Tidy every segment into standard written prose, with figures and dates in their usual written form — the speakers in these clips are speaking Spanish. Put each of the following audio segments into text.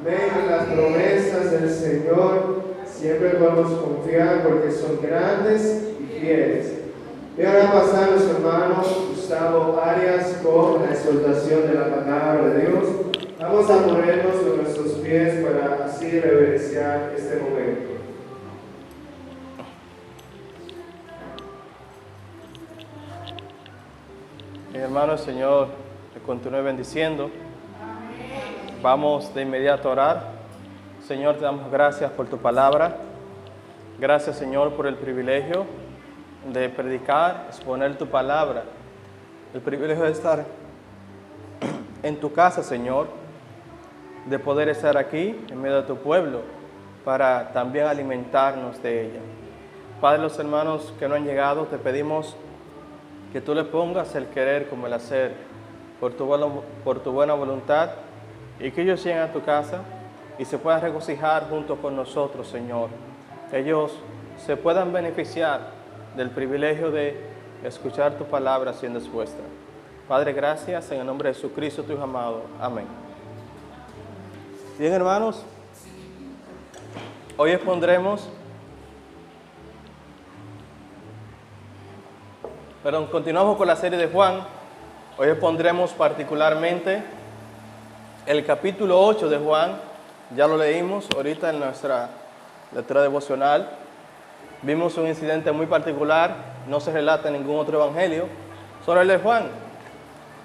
Amén. En las promesas del Señor siempre podemos confiar porque son grandes y fieles. Y ahora pasar los hermanos Gustavo Arias con la exhortación de la palabra de Dios. Vamos a ponernos con nuestros pies para así reverenciar este momento. Mi hermano, el Señor te continúe bendiciendo. Vamos de inmediato a orar. Señor, te damos gracias por tu palabra. Gracias, Señor, por el privilegio de predicar, exponer tu palabra. El privilegio de estar en tu casa, Señor, de poder estar aquí en medio de tu pueblo para también alimentarnos de ella. Padre, los hermanos que no han llegado, te pedimos que tú le pongas el querer como el hacer por tu buena voluntad y que ellos lleguen a tu casa y se puedan regocijar junto con nosotros, Señor. Ellos se puedan beneficiar del privilegio de escuchar tu palabra siendo expuesta. Padre, gracias en el nombre de Jesucristo, tu Hijo amado. Amén. Bien, hermanos, hoy continuamos con la serie de Juan. Hoy expondremos particularmente el capítulo 8 de Juan. Ya lo leímos ahorita en nuestra lectura devocional. Vimos un incidente muy particular, no se relata en ningún otro evangelio, solo el de Juan.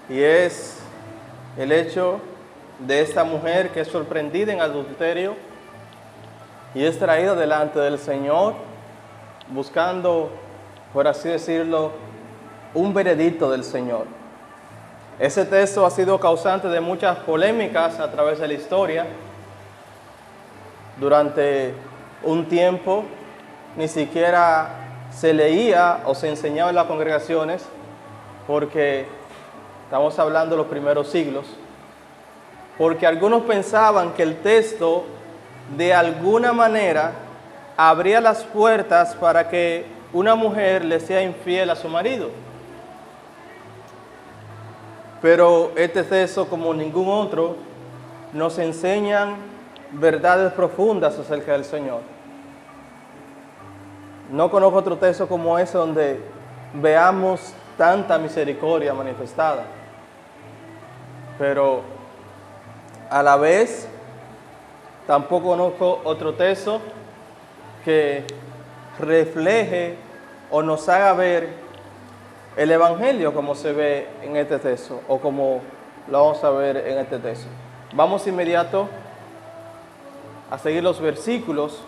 Y es el hecho de esta mujer que es sorprendida en adulterio y es traída delante del Señor buscando, por así decirlo, un veredicto del Señor. Ese texto ha sido causante de muchas polémicas a través de la historia. Durante un tiempo ni siquiera se leía o se enseñaba en las congregaciones porque estamos hablando de los primeros siglos, porque algunos pensaban que el texto de alguna manera abría las puertas para que una mujer le sea infiel a su marido. Pero este texto, como ningún otro, nos enseñan verdades profundas acerca del Señor. No conozco otro texto como ese donde veamos tanta misericordia manifestada. Pero a la vez, tampoco conozco otro texto que refleje o nos haga ver el Evangelio como se ve en este texto o como lo vamos a ver en este texto. Vamos inmediato a seguir los versículos.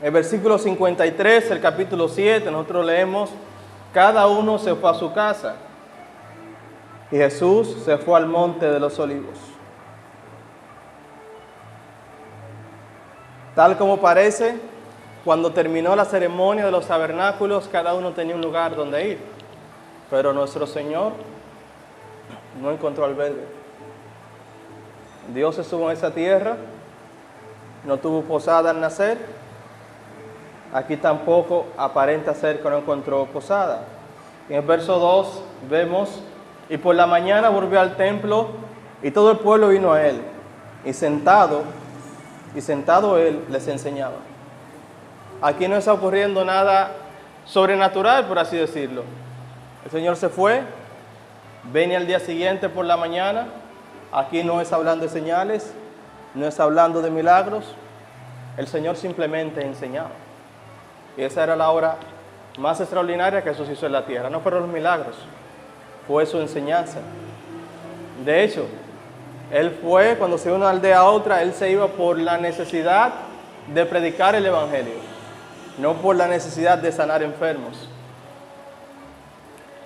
El versículo 53, el capítulo 7, nosotros leemos: cada uno se fue a su casa y Jesús se fue al monte de los olivos. Tal como parece, cuando terminó la ceremonia de los tabernáculos, cada uno tenía un lugar donde ir. Pero nuestro Señor no encontró albergue. Dios estuvo en esa tierra, no tuvo posada al nacer. Aquí tampoco aparenta ser que no encontró posada. En el verso 2 vemos: y por la mañana volvió al templo y todo el pueblo vino a él. Y sentado él les enseñaba. Aquí no está ocurriendo nada sobrenatural, por así decirlo. El Señor se fue, viene al día siguiente por la mañana. Aquí no es hablando de señales, no es hablando de milagros. El Señor simplemente enseñaba. Y esa era la obra más extraordinaria que Jesús hizo en la tierra. No fueron los milagros, fue su enseñanza. De hecho, Él fue, cuando se iba de una aldea a otra, Él se iba por la necesidad de predicar el Evangelio, no por la necesidad de sanar enfermos.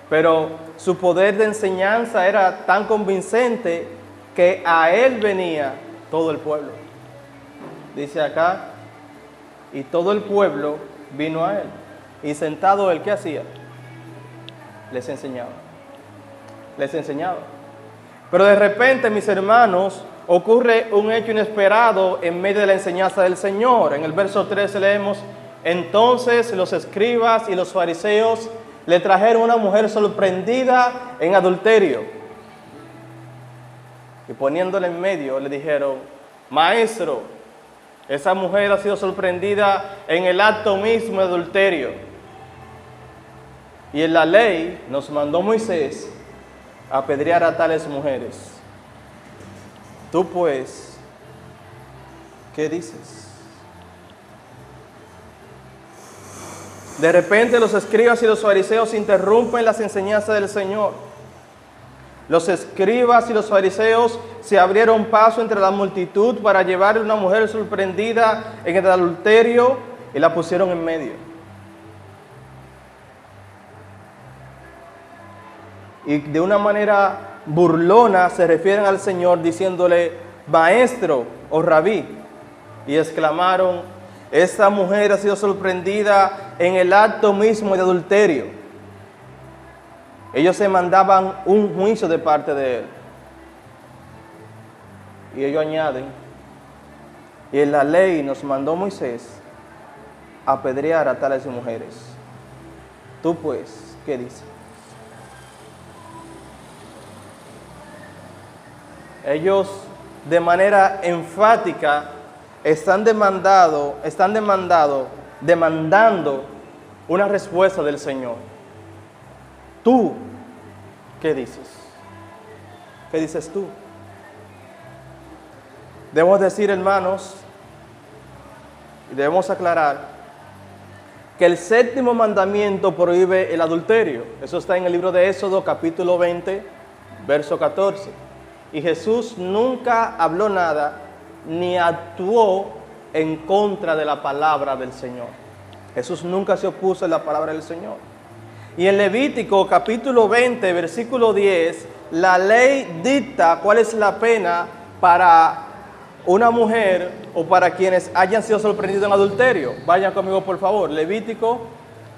Pero su poder de enseñanza era tan convincente que a Él venía todo el pueblo. Dice acá: y todo el pueblo vino a Él. Y sentado Él, ¿qué hacía? Les enseñaba. Les enseñaba. Pero de repente, mis hermanos, ocurre un hecho inesperado en medio de la enseñanza del Señor. En el verso 13 leemos: entonces los escribas y los fariseos le trajeron una mujer sorprendida en adulterio. y poniéndole en medio le dijeron: Maestro, esa mujer ha sido sorprendida en el acto mismo de adulterio. Y en la ley nos mandó Moisés a apedrear a tales mujeres. Tú pues, ¿qué dices? De repente los escribas y los fariseos interrumpen las enseñanzas del Señor. Los escribas y los fariseos se abrieron paso entre la multitud para llevar a una mujer sorprendida en el adulterio y la pusieron en medio. Y de una manera burlona se refieren al Señor diciéndole: Maestro o Rabí. Y exclamaron: esta mujer ha sido sorprendida en el acto mismo de adulterio. Ellos se mandaban un juicio de parte de él. Y ellos añaden: y en la ley nos mandó Moisés a apedrear a tales mujeres. Tú pues, ¿qué dices? Ellos de manera enfática están demandando una respuesta del Señor. ¿Tú qué dices? ¿Qué dices tú? Debemos decir, hermanos, y debemos aclarar que el séptimo mandamiento prohíbe el adulterio. Eso está en el libro de Éxodo, capítulo 20, verso 14. Y Jesús nunca habló nada ni actuó en contra de la palabra del Señor. Jesús nunca se opuso a la palabra del Señor. Y en Levítico capítulo 20, versículo 10, la ley dicta cuál es la pena para una mujer o para quienes hayan sido sorprendidos en adulterio. Vayan conmigo, por favor. Levítico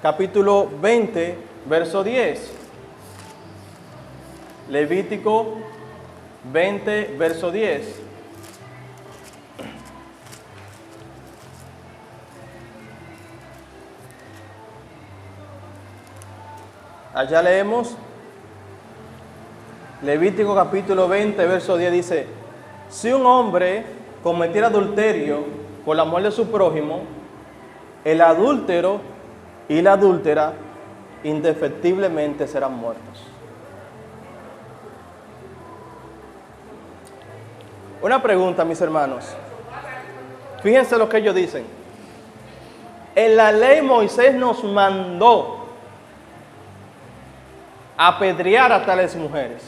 capítulo 20, verso 10. Levítico 20, verso 10. Allá leemos, Levítico capítulo 20, verso 10 dice: si un hombre cometiera adulterio con la mujer de su prójimo, el adúltero y la adúltera indefectiblemente serán muertos. Una pregunta, mis hermanos. Fíjense lo que ellos dicen. En la ley Moisés nos mandó apedrear a tales mujeres.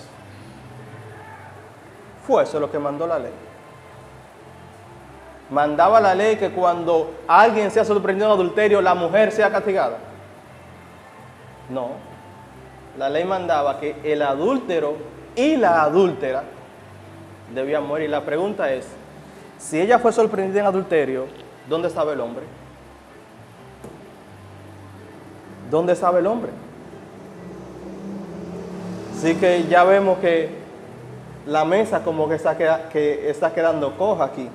Fue eso lo que mandó la ley. Mandaba la ley que cuando alguien sea sorprendido en adulterio, la mujer sea castigada. No. La ley mandaba que el adúltero y la adúltera debían morir. La pregunta es, si ella fue sorprendida en adulterio, ¿dónde estaba el hombre? ¿Dónde estaba el hombre? Así que ya vemos que la mesa como que está quedando coja aquí.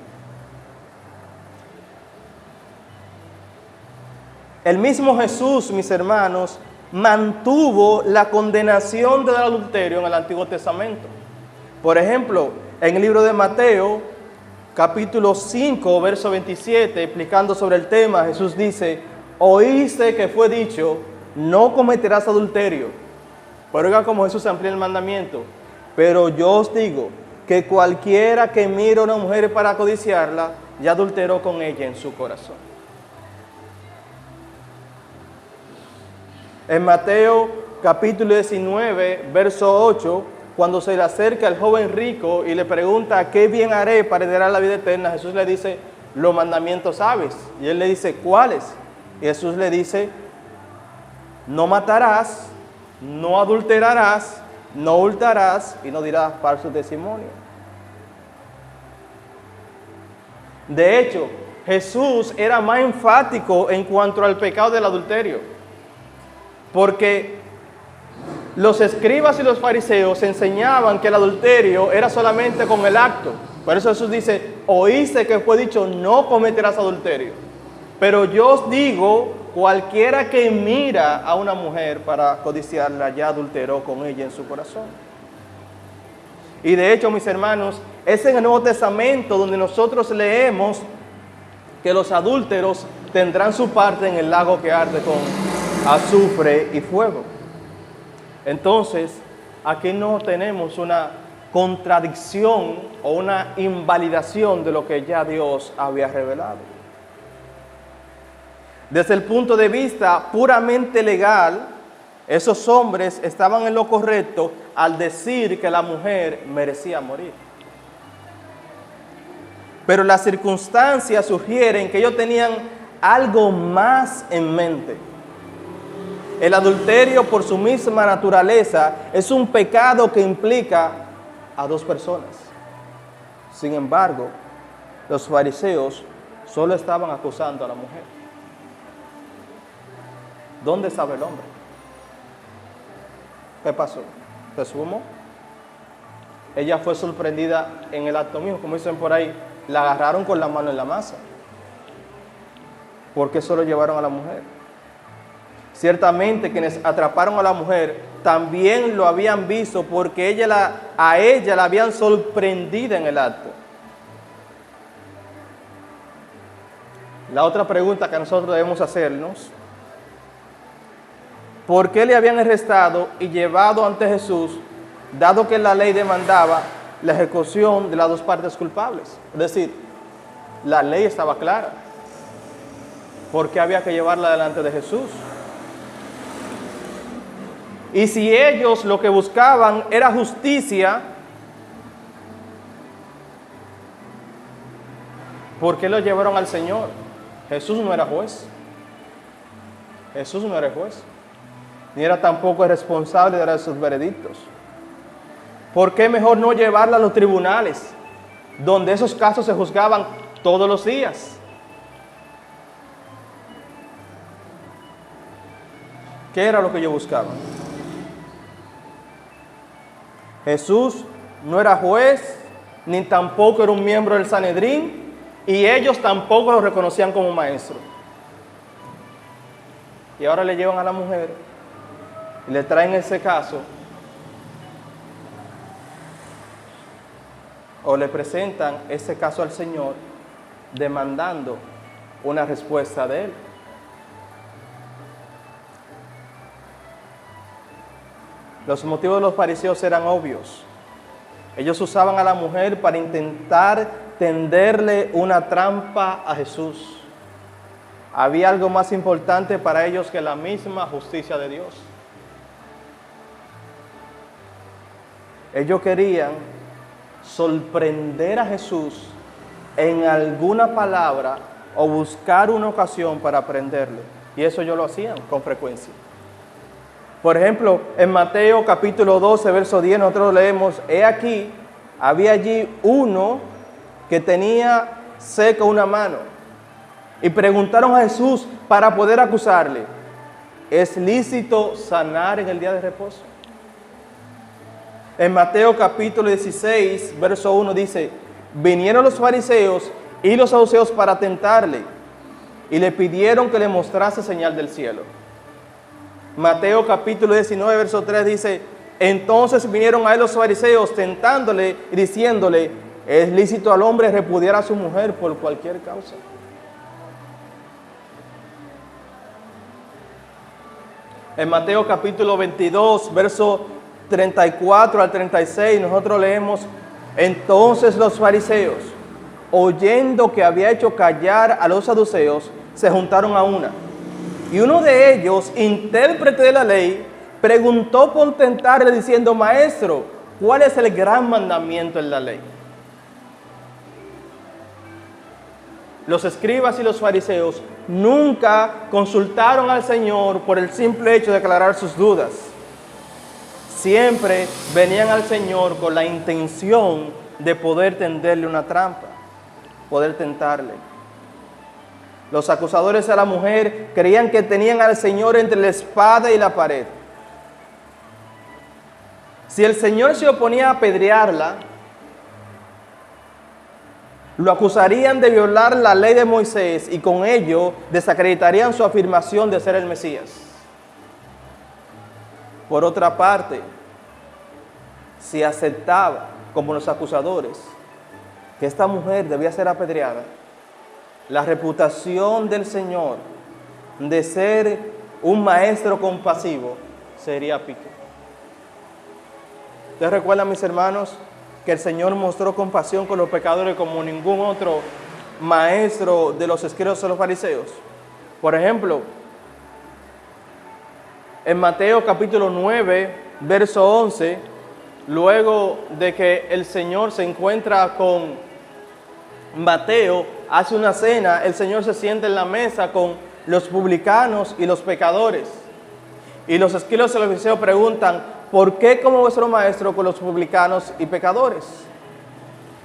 El mismo Jesús, mis hermanos, mantuvo la condenación del adulterio en el Antiguo Testamento. Por ejemplo, en el libro de Mateo, capítulo 5, verso 27, explicando sobre el tema, Jesús dice: oíste que fue dicho, no cometerás adulterio. Pero oigan cómo Jesús amplía el mandamiento. Pero yo os digo que cualquiera que mire a una mujer para codiciarla, ya adulteró con ella en su corazón. En Mateo capítulo 19, verso 8, cuando se le acerca el joven rico y le pregunta: ¿qué bien haré para heredar la vida eterna? Jesús le dice: los mandamientos sabes. Y él le dice: ¿cuáles? Y Jesús le dice: no matarás, no adulterarás, no hurtarás y no dirás falso testimonio. De hecho, Jesús era más enfático en cuanto al pecado del adulterio, porque los escribas y los fariseos enseñaban que el adulterio era solamente con el acto. Por eso Jesús dice: oíste que fue dicho, no cometerás adulterio. Pero yo os digo, cualquiera que mira a una mujer para codiciarla, ya adulteró con ella en su corazón. Y de hecho, mis hermanos, es en el Nuevo Testamento donde nosotros leemos que los adúlteros tendrán su parte en el lago que arde con azufre y fuego. Entonces, aquí no tenemos una contradicción o una invalidación de lo que ya Dios había revelado. Desde el punto de vista puramente legal, esos hombres estaban en lo correcto al decir que la mujer merecía morir. Pero las circunstancias sugieren que ellos tenían algo más en mente. El adulterio, por su misma naturaleza, es un pecado que implica a dos personas. Sin embargo, los fariseos solo estaban acusando a la mujer. ¿Dónde estaba el hombre? ¿Qué pasó? ¿Se sumó? Ella fue sorprendida en el acto mismo, como dicen por ahí, la agarraron con la mano en la masa. ¿Por qué solo llevaron a la mujer? Ciertamente quienes atraparon a la mujer también lo habían visto porque a ella la habían sorprendido en el acto. La otra pregunta que nosotros debemos hacernos: ¿por qué le habían arrestado y llevado ante Jesús, dado que la ley demandaba la ejecución de las dos partes culpables? Es decir, la ley estaba clara. ¿Por qué había que llevarla delante de Jesús? Y si ellos lo que buscaban era justicia, ¿por qué lo llevaron al Señor? Jesús no era juez. Jesús no era juez. Ni era tampoco el responsable de dar sus veredictos. ¿Por qué mejor no llevarla a los tribunales, donde esos casos se juzgaban todos los días? ¿Qué era lo que ellos buscaban? Jesús no era juez, ni tampoco era un miembro del Sanedrín, y ellos tampoco lo reconocían como maestro. Y ahora le llevan a la mujer y le traen ese caso, o le presentan ese caso al Señor, demandando una respuesta de Él. Los motivos de los fariseos eran obvios. Ellos usaban a la mujer para intentar tenderle una trampa a Jesús. Había algo más importante para ellos que la misma justicia de Dios. Ellos querían sorprender a Jesús en alguna palabra o buscar una ocasión para prenderle. Y eso ellos lo hacían con frecuencia. Por ejemplo, en Mateo capítulo 12, verso 10, nosotros leemos: he aquí, había allí uno que tenía seca una mano. Y preguntaron a Jesús para poder acusarle: ¿es lícito sanar en el día de reposo? En Mateo capítulo 16, verso 1 dice: vinieron los fariseos y los saduceos para tentarle, y le pidieron que le mostrase señal del cielo. Mateo capítulo 19, verso 3 dice: entonces vinieron a él los fariseos tentándole y diciéndole: ¿es lícito al hombre repudiar a su mujer por cualquier causa? En Mateo capítulo 22, verso 34 al 36, nosotros leemos: entonces los fariseos, oyendo que había hecho callar a los saduceos, se juntaron a una. Y uno de ellos, intérprete de la ley, preguntó por tentarle diciendo: maestro, ¿cuál es el gran mandamiento en la ley? Los escribas y los fariseos nunca consultaron al Señor por el simple hecho de aclarar sus dudas. Siempre venían al Señor con la intención de poder tenderle una trampa, poder tentarle. Los acusadores de la mujer creían que tenían al Señor entre la espada y la pared. Si el Señor se oponía a apedrearla, lo acusarían de violar la ley de Moisés y con ello desacreditarían su afirmación de ser el Mesías. Por otra parte, si aceptaba como los acusadores, que esta mujer debía ser apedreada, la reputación del Señor de ser un maestro compasivo sería a pique. ¿Ustedes recuerdan, mis hermanos, que el Señor mostró compasión con los pecadores como ningún otro maestro de los escribas y los fariseos? Por ejemplo, en Mateo capítulo 9, verso 11, luego de que el Señor se encuentra con Mateo, hace una cena, el Señor se sienta en la mesa con los publicanos y los pecadores. Y los escribas y los fariseos preguntan, ¿por qué como vuestro maestro con los publicanos y pecadores?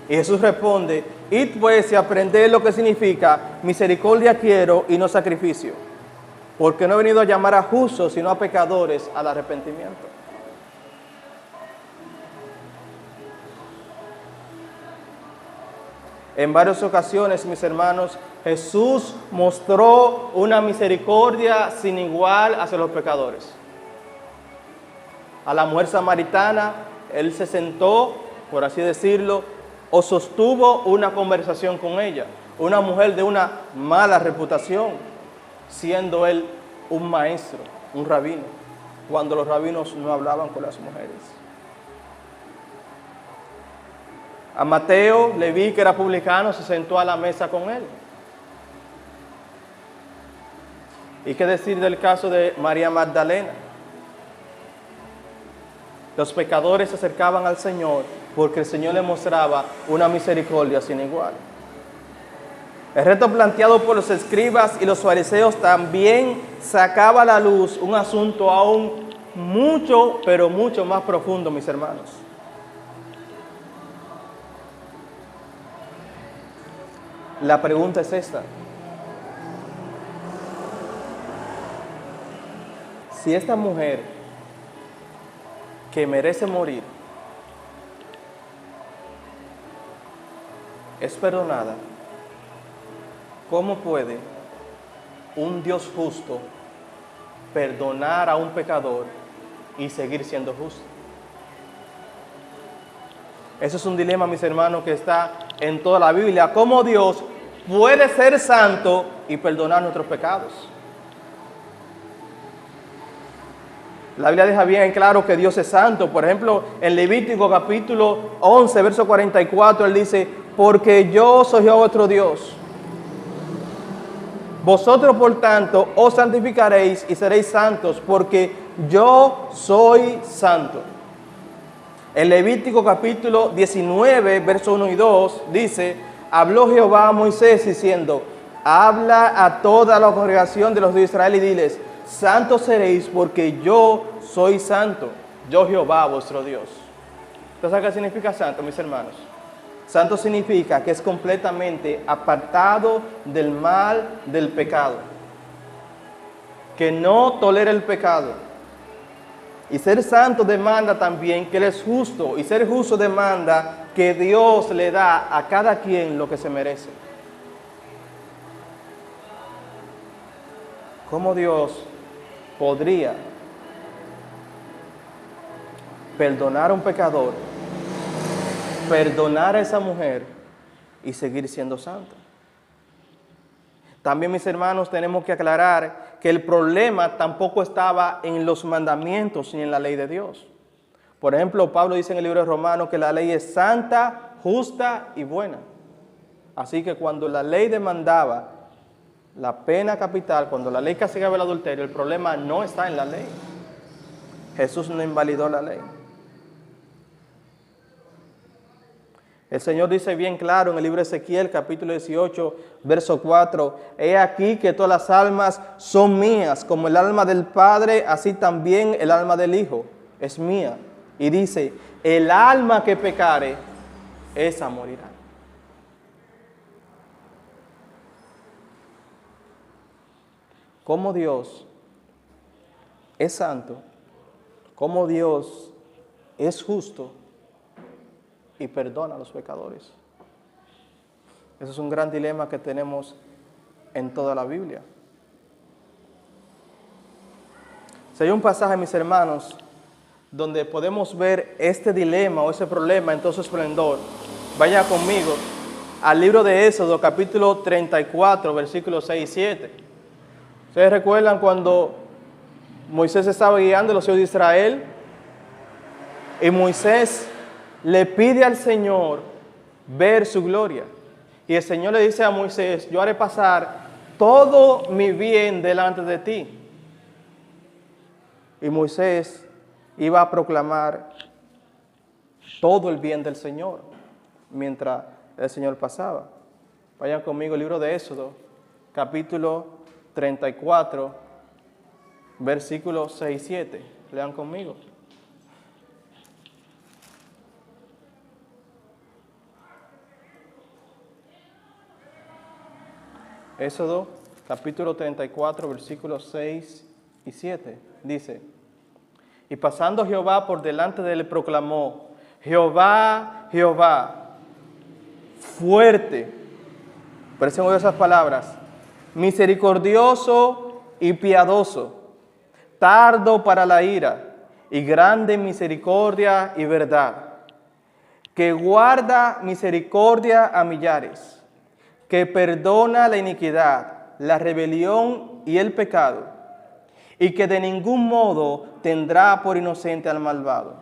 Y Jesús responde, id pues y aprended lo que significa misericordia quiero y no sacrificio, porque no he venido a llamar a justos sino a pecadores al arrepentimiento. En varias ocasiones, mis hermanos, Jesús mostró una misericordia sin igual hacia los pecadores. A la mujer samaritana, Él se sentó, por así decirlo, o sostuvo una conversación con ella. Una mujer de una mala reputación, siendo Él un maestro, un rabino, cuando los rabinos no hablaban con las mujeres. A Mateo, Leví, que era publicano, se sentó a la mesa con él. ¿Y qué decir del caso de María Magdalena? Los pecadores se acercaban al Señor porque el Señor les mostraba una misericordia sin igual. El reto planteado por los escribas y los fariseos también sacaba a la luz un asunto aún mucho, pero mucho más profundo, mis hermanos. La pregunta es esta: si esta mujer que merece morir es perdonada, ¿cómo puede un Dios justo perdonar a un pecador y seguir siendo justo? Eso es un dilema, mis hermanos, que está en toda la Biblia. ¿Cómo Dios puede ser santo y perdonar nuestros pecados? La Biblia deja bien claro que Dios es santo. Por ejemplo, en Levítico capítulo 11, verso 44, Él dice, porque yo soy Jehová vuestro Dios. Vosotros, por tanto, os santificaréis y seréis santos, porque yo soy santo. En Levítico capítulo 19, verso 1 y 2, dice, habló Jehová a Moisés diciendo, habla a toda la congregación de los de Israel y diles, santos seréis porque yo soy santo, yo Jehová vuestro Dios. ¿Usted sabe qué significa santo, mis hermanos? Santo significa que es completamente apartado del mal, del pecado, que no tolera el pecado. Y ser santo demanda también que Él es justo, y ser justo demanda que Dios le da a cada quien lo que se merece. ¿Cómo Dios podría perdonar a un pecador, perdonar a esa mujer y seguir siendo santo? También, mis hermanos, tenemos que aclarar que el problema tampoco estaba en los mandamientos ni en la ley de Dios. Por ejemplo, Pablo dice en el libro de Romanos que la ley es santa, justa y buena. Así que cuando la ley demandaba la pena capital, cuando la ley castigaba el adulterio, el problema no está en la ley. Jesús no invalidó la ley. El Señor dice bien claro en el libro de Ezequiel, capítulo 18, verso 4, he aquí que todas las almas son mías, como el alma del Padre, así también el alma del Hijo es mía. Y dice, el alma que pecare, esa morirá. Como Dios es santo, como Dios es justo y perdona a los pecadores. Eso es un gran dilema que tenemos en toda la Biblia. Si hay un pasaje, mis hermanos, donde podemos ver este dilema o ese problema en todo su esplendor, vaya conmigo al libro de Éxodo, capítulo 34, versículos 6 y 7. ¿Ustedes recuerdan cuando Moisés estaba guiando a los hijos de Israel? Y Moisés le pide al Señor ver su gloria. Y el Señor le dice a Moisés: yo haré pasar todo mi bien delante de ti. Y Moisés iba a proclamar todo el bien del Señor mientras el Señor pasaba. Vayan conmigo al libro de Éxodo, capítulo 34, versículos 6 y 7. Lean conmigo. Éxodo, capítulo 34, versículos 6 y 7. Dice: y pasando Jehová por delante de él, proclamó: Jehová, Jehová, fuerte, parecen oír esas palabras, misericordioso y piadoso, tardo para la ira y grande en misericordia y verdad, que guarda misericordia a millares, que perdona la iniquidad, la rebelión y el pecado, y que de ningún modo tendrá por inocente al malvado,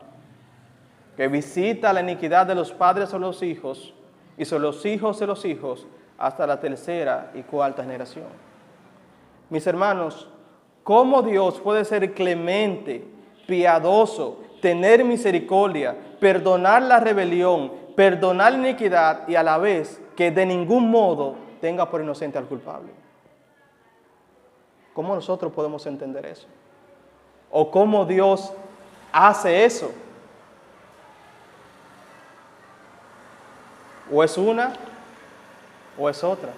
que visita la iniquidad de los padres sobre los hijos, y sobre los hijos de los hijos, hasta la tercera y cuarta generación. Mis hermanos, ¿cómo Dios puede ser clemente, piadoso, tener misericordia, perdonar la rebelión, perdonar la iniquidad y a la vez que de ningún modo tenga por inocente al culpable? ¿Cómo nosotros podemos entender eso? ¿O cómo Dios hace eso? ¿O es una o es otra?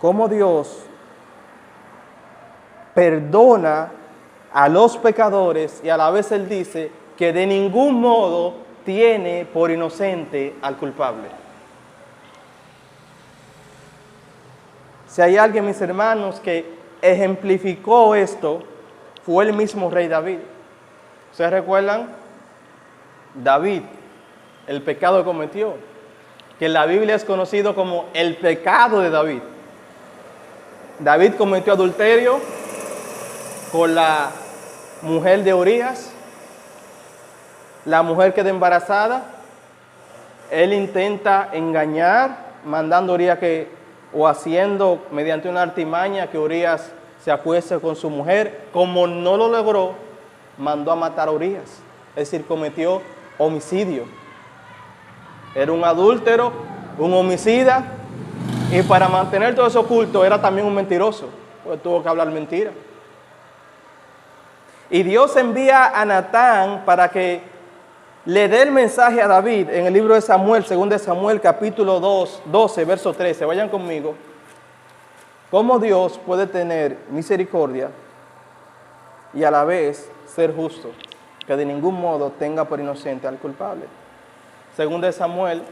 ¿Cómo Dios perdona a los pecadores y a la vez Él dice que de ningún modo tiene por inocente al culpable? Si hay alguien, mis hermanos, que ejemplificó esto, fue el mismo rey David. ¿Ustedes recuerdan? David, el pecado que cometió, que en la Biblia es conocido como el pecado de David. David cometió adulterio con la mujer de Urías, la mujer queda embarazada, él intenta engañar, mandando a Urías o haciendo mediante una artimaña que Urías se acueste con su mujer. Como no lo logró, mandó a matar a Urías, es decir, cometió homicidio. Era un adúltero, un homicida, y para mantener todo eso oculto era también un mentiroso, pues tuvo que hablar mentira. Y Dios envía a Natán para que le dé el mensaje a David en el libro de Samuel, 2 Samuel, capítulo 12, verso 13. Vayan conmigo. ¿Cómo Dios puede tener misericordia y a la vez ser justo, que de ningún modo tenga por inocente al culpable? 2 Samuel,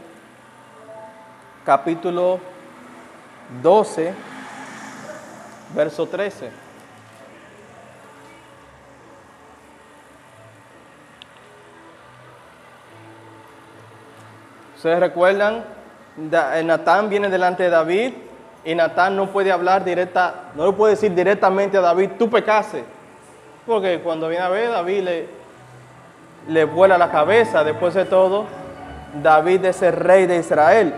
capítulo 12, verso 13. ¿Ustedes recuerdan? Natán viene delante de David y Natán no puede hablar no le puede decir directamente a David: tú pecaste. Porque cuando viene a ver, David le vuela la cabeza. Después de todo, David es el rey de Israel.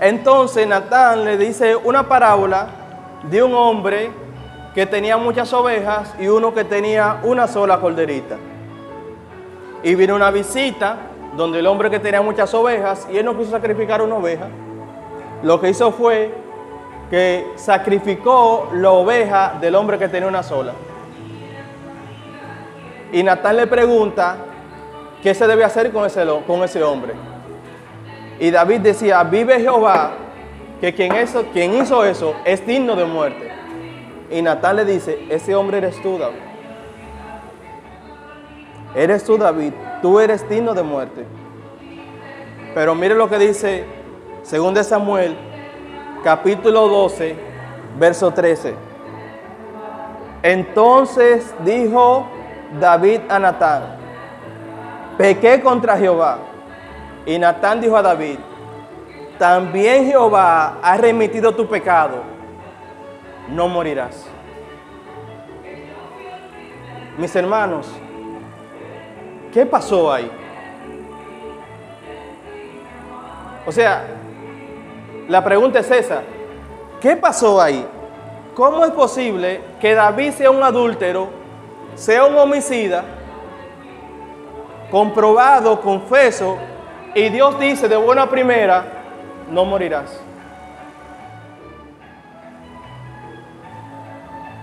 Entonces Natán le dice una parábola de un hombre que tenía muchas ovejas y uno que tenía una sola corderita. Y vino una visita donde el hombre que tenía muchas ovejas, y él no quiso sacrificar una oveja. Lo que hizo fue que sacrificó la oveja del hombre que tenía una sola. Y Natán le pregunta qué se debe hacer con ese hombre. Y David decía: vive Jehová, que quien hizo eso es digno de muerte. Y Natán le dice: ese hombre eres tú, David. Eres tú, David, tú eres digno de muerte. Pero mire lo que dice 2 Samuel, capítulo 12, verso 13. Entonces dijo David a Natán: pequé contra Jehová. Y Natán dijo a David: también Jehová ha remitido tu pecado, no morirás. Mis hermanos, ¿qué pasó ahí? O sea, la pregunta es esa: ¿qué pasó ahí? ¿Cómo es posible que David sea un adúltero, sea un homicida, comprobado, confeso, y Dios dice de buena primera: no morirás?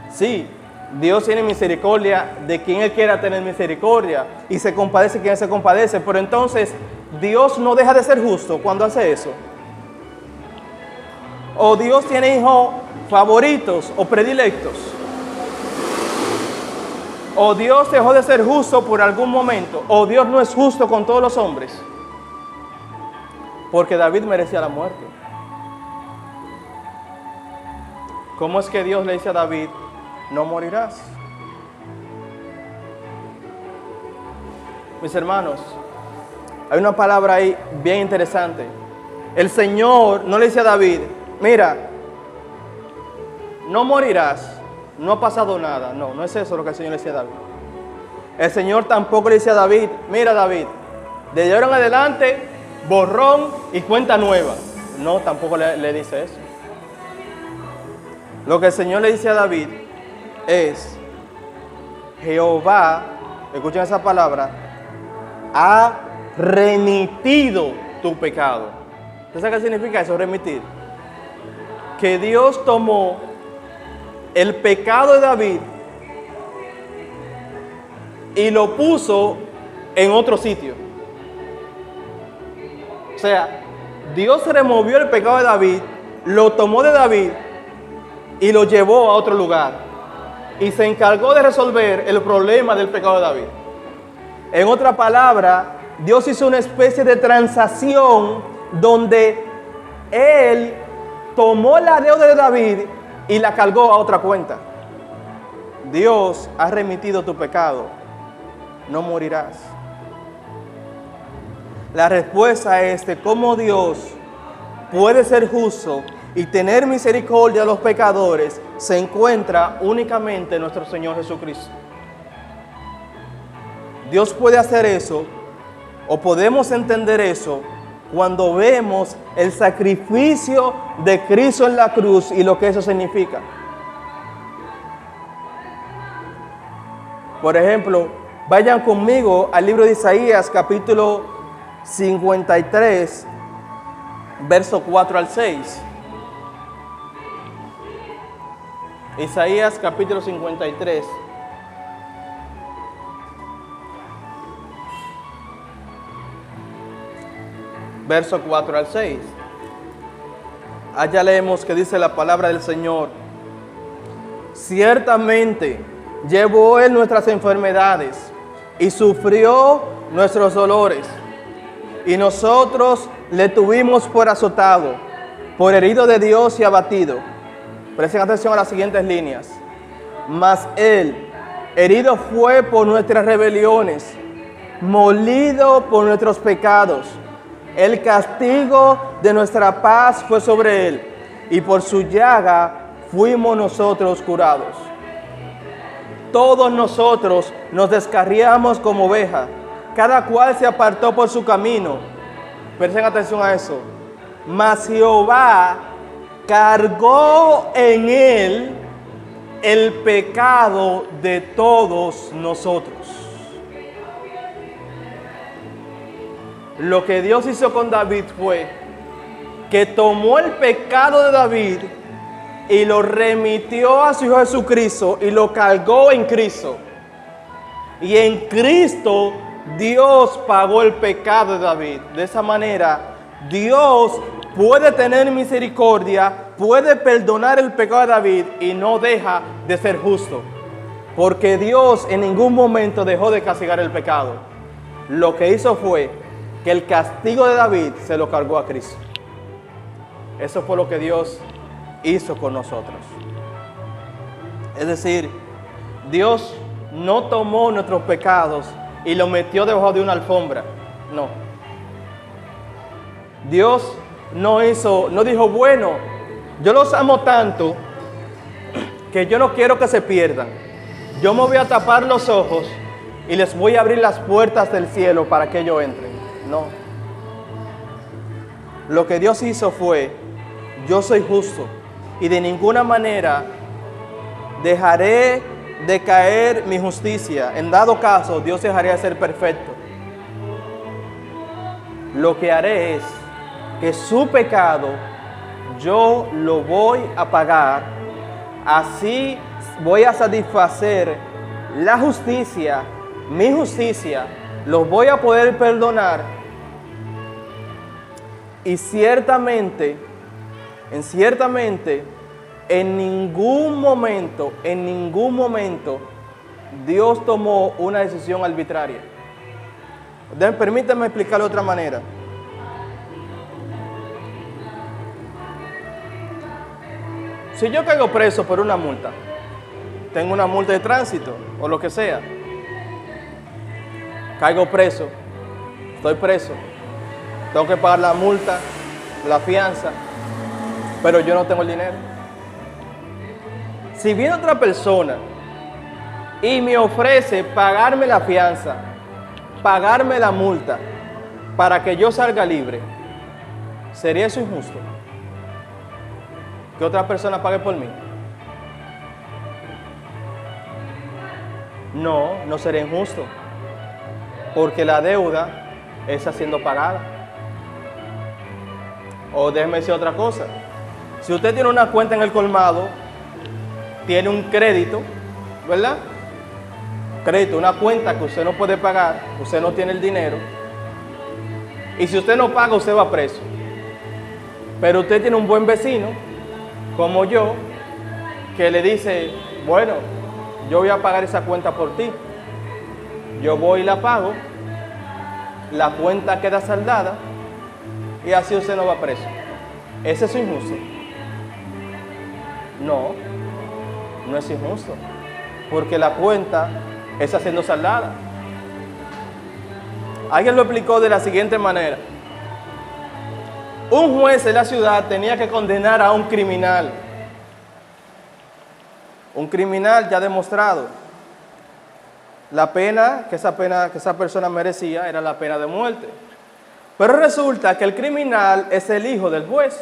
Sí, Dios tiene misericordia de quien Él quiera tener misericordia y se compadece de quien se compadece, pero entonces Dios no deja de ser justo cuando hace eso. O Dios tiene hijos favoritos o predilectos. O Dios dejó de ser justo por algún momento, o Dios no es justo con todos los hombres. Porque David merecía la muerte. ¿Cómo es que Dios le dice a David: no morirás? Mis hermanos, hay una palabra ahí bien interesante. El Señor no le dice a David: mira, no morirás, no ha pasado nada. No, no es eso lo que el Señor le decía a David. El Señor tampoco le dice a David: mira, David, de ahora en adelante, borrón y cuenta nueva. No, tampoco le dice eso. Lo que el Señor le dice a David es: Jehová, escuchen esa palabra, ha remitido tu pecado. ¿Usted sabe qué significa eso, remitir? Que Dios tomó el pecado de David y lo puso en otro sitio. O sea, Dios removió el pecado de David, lo tomó de David y lo llevó a otro lugar. Y se encargó de resolver el problema del pecado de David. En otra palabra, Dios hizo una especie de transacción donde Él tomó la deuda de David y la cargó a otra cuenta. Dios ha remitido tu pecado, no morirás. La respuesta es de cómo Dios puede ser justo y tener misericordia de los pecadores se encuentra únicamente en nuestro Señor Jesucristo. Dios puede hacer eso, o podemos entender eso, cuando vemos el sacrificio de Cristo en la cruz y lo que eso significa. Por ejemplo, vayan conmigo al libro de Isaías, capítulo 53, verso 4 al 6. Isaías, capítulo 53. Verso 4 al 6. Allá leemos que dice la palabra del Señor: ciertamente llevó Él nuestras enfermedades y sufrió nuestros dolores, y nosotros le tuvimos por azotado, por herido de Dios y abatido. Presten atención a las siguientes líneas. Mas Él herido fue por nuestras rebeliones, molido por nuestros pecados. El castigo de nuestra paz fue sobre Él, y por su llaga fuimos nosotros curados. Todos nosotros nos descarriamos como oveja, cada cual se apartó por su camino. Presten atención a eso. Mas Jehová cargó en Él el pecado de todos nosotros. Lo que Dios hizo con David fue que tomó el pecado de David y lo remitió a su Hijo Jesucristo y lo cargó en Cristo. Y en Cristo Dios pagó el pecado de David. De esa manera, Dios puede tener misericordia, puede perdonar el pecado de David y no deja de ser justo. Porque Dios en ningún momento dejó de castigar el pecado. Lo que hizo fue que el castigo de David se lo cargó a Cristo. Eso fue lo que Dios hizo con nosotros. Es decir, Dios no tomó nuestros pecados y los metió debajo de una alfombra. No. Dios no dijo, bueno, yo los amo tanto que yo no quiero que se pierdan. Yo me voy a tapar los ojos y les voy a abrir las puertas del cielo para que ellos entren. No. Lo que Dios hizo fue, yo soy justo y de ninguna manera dejaré de caer mi justicia. En dado caso, Dios dejaría de ser perfecto. Lo que haré es que su pecado yo lo voy a pagar. Así voy a satisfacer la justicia, mi justicia, los voy a poder perdonar. Y ciertamente, en ningún momento, Dios tomó una decisión arbitraria. Permítanme explicarlo de otra manera. Si yo caigo preso por una multa, tengo una multa de tránsito o lo que sea, caigo preso, estoy preso, tengo que pagar la multa, la fianza, pero yo no tengo el dinero. Si viene otra persona y me ofrece pagarme la fianza, pagarme la multa para que yo salga libre, ¿sería eso injusto? ¿Que otra persona pague por mí? No, no sería injusto, porque la deuda está siendo pagada. O déjeme decir otra cosa, si usted tiene una cuenta en el colmado, tiene un crédito, ¿verdad? Crédito, una cuenta que usted no puede pagar, usted no tiene el dinero, y si usted no paga, usted va preso. Pero usted tiene un buen vecino, como yo, que le dice, bueno, yo voy a pagar esa cuenta por ti. Yo voy y la pago, la cuenta queda saldada, y así usted no va preso. ¿Es eso injusto? No, no es injusto, porque la cuenta está siendo saldada. Alguien lo explicó de la siguiente manera. Un juez en la ciudad tenía que condenar a un criminal. Un criminal ya demostrado. La pena que esa persona merecía era la pena de muerte. Pero resulta que el criminal es el hijo del juez.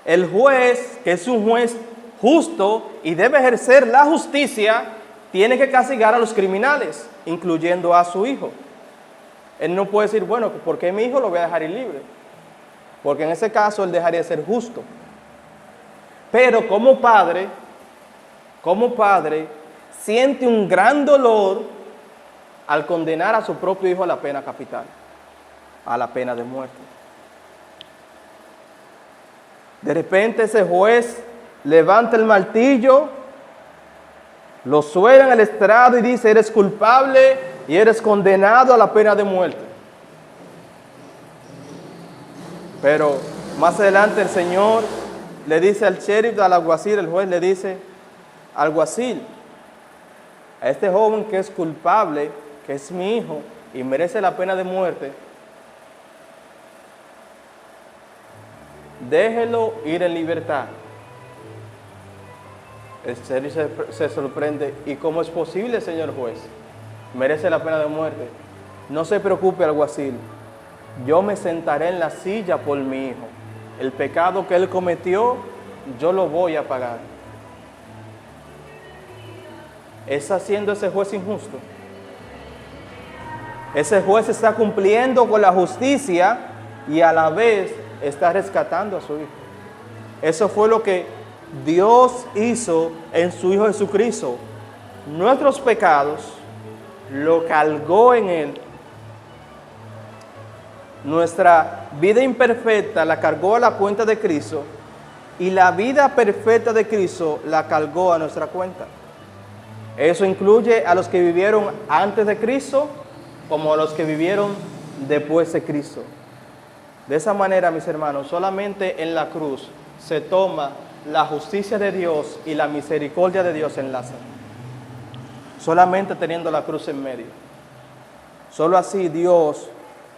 El juez, que es un juez justo y debe ejercer la justicia, tiene que castigar a los criminales, incluyendo a su hijo. Él no puede decir, bueno, ¿por qué mi hijo lo voy a dejar ir libre? Porque en ese caso él dejaría de ser justo. Pero como padre, siente un gran dolor al condenar a su propio hijo a la pena capital, a la pena de muerte. De repente ese juez levanta el martillo, lo suena en el estrado y dice, eres culpable y eres condenado a la pena de muerte. Pero más adelante el Señor le dice al sheriff, al alguacil, el juez le dice, alguacil, a este joven que es culpable, que es mi hijo y merece la pena de muerte, déjelo ir en libertad. El sheriff se sorprende, ¿y cómo es posible, señor juez? Merece la pena de muerte. No se preocupe, alguacil, yo me sentaré en la silla por mi hijo. El pecado que él cometió, yo lo voy a pagar. ¿Está haciendo ese juez injusto? Ese juez está cumpliendo con la justicia y a la vez está rescatando a su hijo. Eso fue lo que Dios hizo en su Hijo Jesucristo. Nuestros pecados lo cargó en Él. Nuestra vida imperfecta la cargó a la cuenta de Cristo y la vida perfecta de Cristo la cargó a nuestra cuenta. Eso incluye a los que vivieron antes de Cristo como a los que vivieron después de Cristo. De esa manera, mis hermanos, solamente en la cruz se toma la justicia de Dios y la misericordia de Dios enlazan. solamente teniendo la cruz en medio. Solo así Dios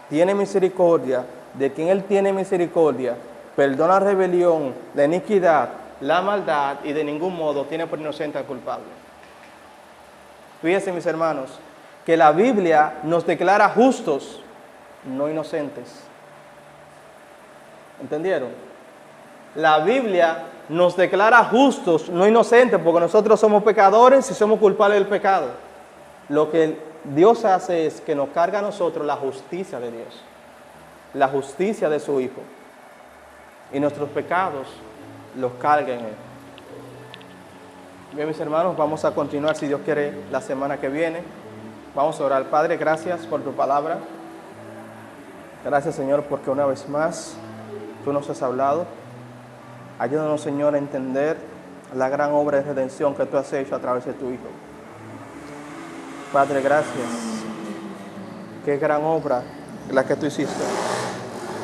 tiene misericordia de quien Él tiene misericordia, perdona la rebelión, la iniquidad, la maldad y de ningún modo tiene por inocente al culpable. Fíjense, mis hermanos, que la Biblia nos declara justos, no inocentes. ¿Entendieron? La Biblia nos declara justos, no inocentes, porque nosotros somos pecadores y somos culpables del pecado. Lo que Dios hace es que nos carga a nosotros la justicia de Dios, la justicia de su Hijo, y nuestros pecados los carga en Él. Bien, mis hermanos, vamos a continuar, si Dios quiere, la semana que viene. Vamos a orar. Padre, gracias por tu palabra. Gracias, Señor, porque una vez más tú nos has hablado. Ayúdanos, Señor, a entender la gran obra de redención que tú has hecho a través de tu Hijo. Padre, gracias. Qué gran obra la que tú hiciste.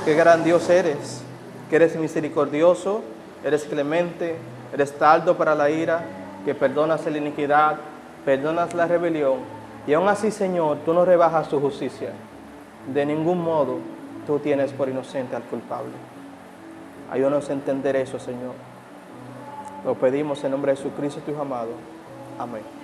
Qué gran Dios eres, que eres misericordioso, eres clemente, eres tardo para la ira, que perdonas la iniquidad, perdonas la rebelión. Y aún así, Señor, tú no rebajas tu justicia. De ningún modo tú tienes por inocente al culpable. Ayúdanos a entender eso, Señor. Lo pedimos en nombre de Jesucristo, tu Hijo amado. Amén.